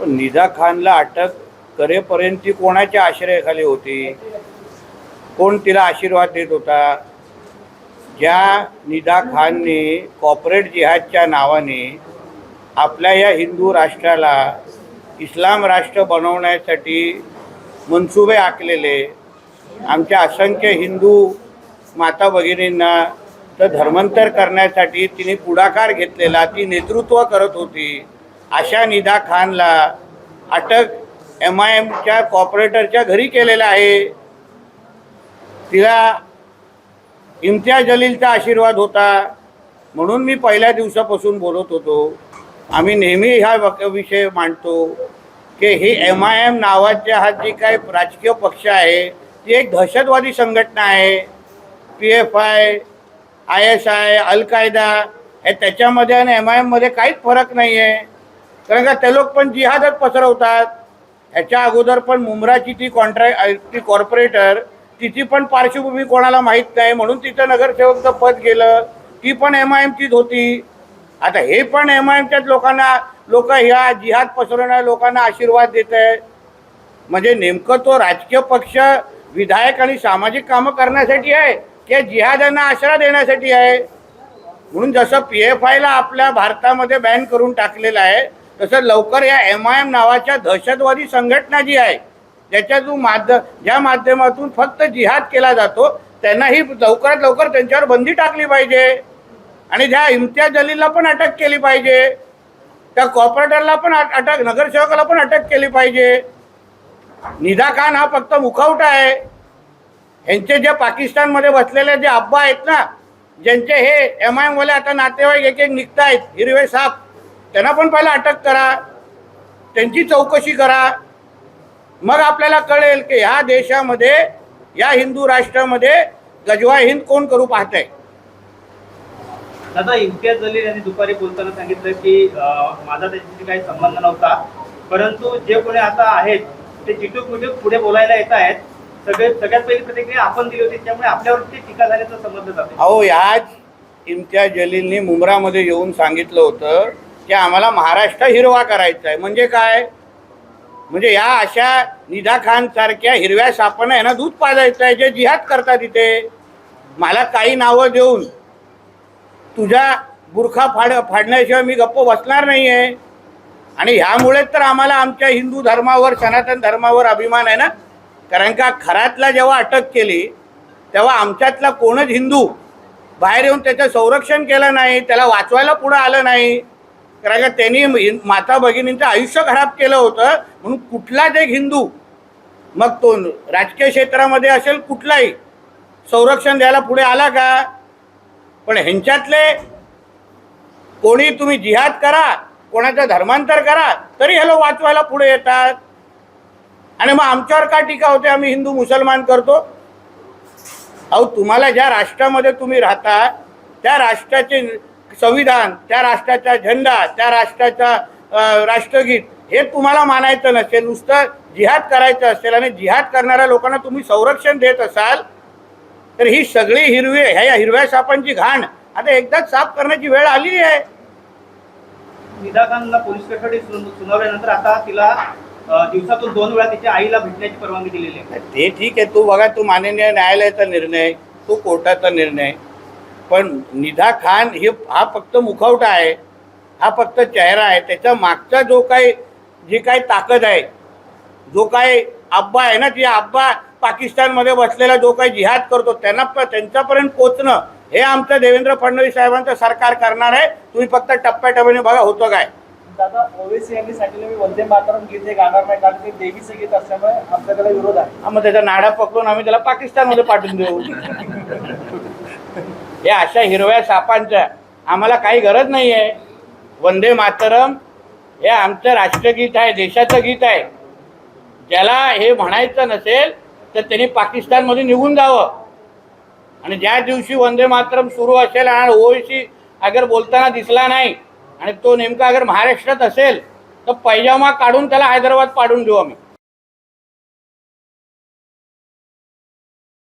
पण निदा खानला अटक करेपर्यंत ती कोणाच्या आश्रयाखाली होती? कोण तिला आशीर्वाद देत होता? ज्या निदा खानने कॉर्पोरेट जिहादच्या नावाने आपल्या या हिंदू राष्ट्राला इस्लाम राष्ट्र बनवण्यासाठी मनसुबे आखलेले, आमच्या असंख्य हिंदू माता भगिनींना तर धर्मांतर करण्यासाठी तिने पुढाकार घेतलेला, ती नेतृत्व करत होती, अशा निदा खानला अटक MIMच्या कॉर्पोरेटरच्या घरी केलेलं आहे. तिला इम्तियाज जलीलचा आशीर्वाद होता म्हणून मी पहिल्या दिवसापासून बोलत होतो. आम्ही नेहमी हा विषय मांडतो की ही MIM नावाच्या हा जी काही राजकीय पक्ष आहे ती एक दहशतवादी संघटना आहे. PFI, ISI, अल-कायदा हे त्याच्यामध्ये आणि MIMमध्ये काहीच फरक नाही आहे. कारण का ते लोक पण जिहादच पसरवतात. ह्याच्या अगोदर पण मुंब्राची ती ती कॉर्पोरेटर, तिची पण पार्श्वभूमी कोणाला माहीत नाही म्हणून तिचं नगरसेवकचं पद गेलं. ती पण MIMचीच होती. आता हे पण MIMच्याच लोक ह्या जिहाद पसरवणाऱ्या लोकांना आशीर्वाद देत आहे. म्हणजे नेमकं तो राजकीय पक्ष विधायक आणि सामाजिक कामं करण्यासाठी आहे की जिहाद्यांना आश्रय देण्यासाठी आहे? म्हणून जसं PFIला आपल्या भारतामध्ये बॅन करून टाकलेलं आहे तसं लवकर या MIM नावाच्या दहशतवादी संघटना जी आहे ज्याच्यातून ज्या माध्यमातून फक्त जिहाद केला जातो त्यांनाही लवकरात लवकर त्यांच्यावर बंदी टाकली पाहिजे. आणि ज्या इम्तियाज जलीलला पण अटक केली पाहिजे, त्या कॉर्पोरेटरला पण अटक, नगरसेवकाला पण अटक केली पाहिजे. निदा खान हा फक्त मुखवटा आहे. ह्यांचे जे पाकिस्तानमध्ये बसलेले जे अब्बा आहेत ना, ज्यांचे हे MIM वाले आता नातेवाईक एक एक निघत आहेत, हिरवे साप, त्यांना पण पहिला अटक करा, त्यांची चौकशी करा. मग आपल्याला कळेल की ह्या देशामध्ये, या हिंदू राष्ट्रामध्ये गजवा हिंद कोण करू पाहतंय. दादा, इम्तियाज जलील यांनी दुपारी बोलताना सांगितलं की माझा त्याच्याशी काही संबंध नव्हता, परंतु जे कोणी आता आहेत ते चिटूक मिटूक पुढे बोलायला येत आहेत. सगळ्यात पहिली प्रतिक्रिया आपण दिली होती, त्यामुळे आपल्यावरती टीका झाल्याचं समजलं जाते. अहो, याच इम्तियाज जलीलने मुंब्रामध्ये येऊन सांगितलं होतं की आम्हाला महाराष्ट्र हिरवा करायचा आहे. म्हणजे काय? म्हणजे या अशा निदा खान सारख्या हिरव्या सापांना यांना दूध पाजायचं आहे जे जिहाद करतात इथे. मला काही नावं देऊन तुझा बुरखा फाडण्याशिवाय मी गप्प बसणार नाही आहे. आणि ह्यामुळेच तर आम्हाला आमच्या हिंदू धर्मावर, सनातन धर्मावर अभिमान आहे ना. कारण का खरातला जेव्हा अटक केली तेव्हा आमच्यातला कोणच हिंदू बाहेर येऊन त्याचं संरक्षण केलं नाही, त्याला वाचवायला पुढं आलं नाही. कारण का त्यांनी माता भगिनींचं आयुष्य खराब केलं होतं. म्हणून कुठलाच एक हिंदू, मग तो राजकीय क्षेत्रामध्ये असेल कुठलाही, संरक्षण द्यायला पुढे आला का? पण ह्यांच्यातले कोणी तुम्ही जिहाद करा, कोणाचं धर्मांतर करा, तरी ह्याला वाचवायला पुढे येतात. आणि मग आमच्यावर का टीका होते आम्ही हिंदू मुसलमान करतो? अहो, तुम्हाला ज्या राष्ट्रामध्ये तुम्ही राहता त्या राष्ट्राचे संविधान, त्या राष्ट्राचा झेंडा, त्या राष्ट्राचा राष्ट्रगीत हे तुम्हाला मानायचं नसेल, नुसतं जिहाद करायचं असेल आणि जिहाद करणाऱ्या लोकांना तुम्ही संरक्षण देत असाल तर ही सगळी ह्या हिरव्या सापांची घाण आता एकदाच साफ करण्याची वेळ आली आहे. निदा खानला पोलीस कोठडी सुनावल्यानंतर आता तिला दिवसातून 2 वेळा तिच्या आईला भेटण्याची परवानगी दिलेली आहे. ते ठीक आहे, तू बघा, तू माननीय न्यायालयाचा निर्णय, तो कोर्टाचा निर्णय. पण निदा खान हा फक्त मुखवटा आहे, हा फक्त चेहरा आहे. त्याच्या मागचा जी काही ताकद आहे, जो काही अब्बा आहे ना, ती अब्बा पाकिस्तानमध्ये बसलेला जो काही जिहाद करतो त्यांच्यापर्यंत पोचणं हे आमचं देवेंद्र फडणवीस साहेबांचं सरकार करणार आहे. तुम्ही फक्त टप्प्याटप्प्याने बघा होतं काय. दादा, ओवेसी यांनी सांगितलं मी वंदे मातरम गीत गाणार नाही कारण ते देवीचं गीत असल्यामुळे आमचा त्याला विरोध आहे. मग त्याचा नाडा पकडून आम्ही त्याला पाकिस्तानमध्ये पाठवून देऊ. हे अशा हिरव्या सापांच्या आम्हाला काही गरज नाही आहे. वंदे मातरम हे आमचं राष्ट्रगीत आहे, देशाचं गीत आहे. ज्याला हे म्हणायचं नसेल तर त्यांनी पाकिस्तानमध्ये निघून जावं. आणि ज्या दिवशी वंदे मातरम सुरू असेल आणि ओवेसी अगर बोलताना दिसला नाही आणि तो नेमका अगर महाराष्ट्रात असेल तर पैजामा काढून त्याला हैदराबाद पाडून देऊ आम्ही.